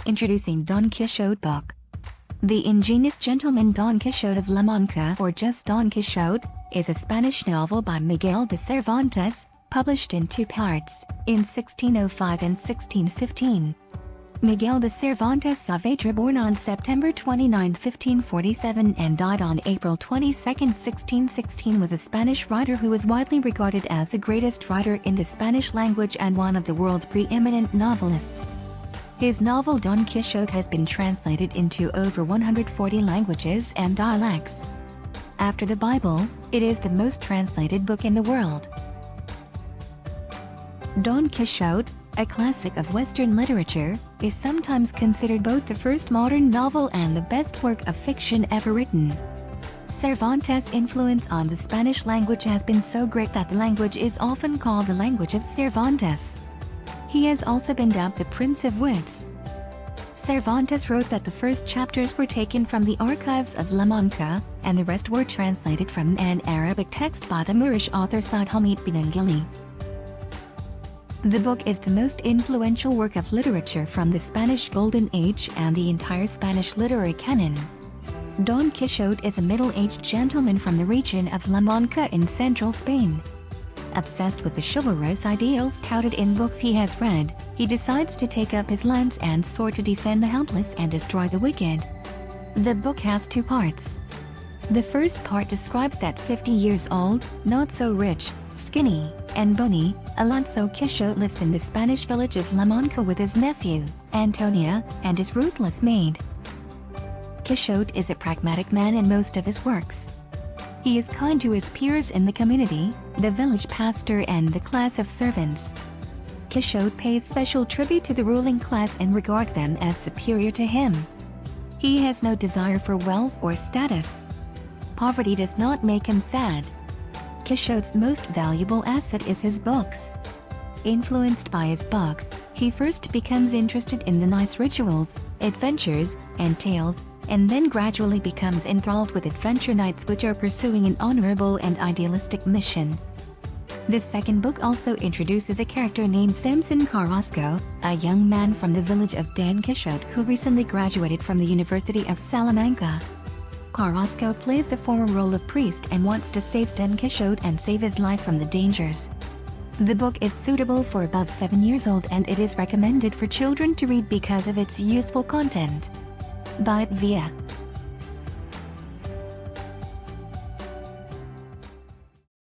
Introducing Don Quixote book. The ingenious gentleman Don Quixote of La Mancha, or just Don Quixote, is a Spanish novel by Miguel de Cervantes, published in two parts, in 1605 and 1615. Miguel de Cervantes Saavedra, born on September 29, 1547 and died on April 22, 1616, was a Spanish writer who is widely regarded as the greatest writer in the Spanish language and one of the world's preeminent novelists. His novel Don Quixote has been translated into over 140 languages and dialects. After the Bible, it is the most translated book in the world. Don Quixote, a classic of Western literature, is sometimes considered both the first modern novel and the best work of fiction ever written. Cervantes' influence on the Spanish language has been so great that the language is often called the language of Cervantes. He has also been dubbed the Prince of Wits. Cervantes wrote that the first chapters were taken from the archives of La Mancha, and the rest were translated from an Arabic text by the Moorish author Said Hamid bin Angili. The book is the most influential work of literature from the Spanish Golden Age and the entire Spanish literary canon. Don Quixote is a middle-aged gentleman from the region of La Mancha in central Spain. Obsessed with the chivalrous ideals touted in books he has read, he decides to take up his lance and sword to defend the helpless and destroy the wicked. The book has two parts. The first part describes that 50 years old, not so rich, skinny, and bony, Alonso Quixote lives in the Spanish village of La Mancha with his nephew, Antonia, and his ruthless maid. Quixote is a pragmatic man in most of his works. He is kind to his peers in the community, the village pastor and the class of servants. Quixote pays special tribute to the ruling class and regards them as superior to him. He has no desire for wealth or status. Poverty does not make him sad. Quixote's most valuable asset is his books. Influenced by his books, he first becomes interested in the knight's rituals, adventures, and tales, and then gradually becomes enthralled with adventure knights which are pursuing an honorable and idealistic mission. The second book also introduces a character named Samson Carrasco, a young man from the village of Don Quixote who recently graduated from the University of Salamanca. Carrasco plays the former role of priest and wants to save Don Quixote and save his life from the dangers. The book is suitable for above 7 years old and it is recommended for children to read because of its useful content. Buy it via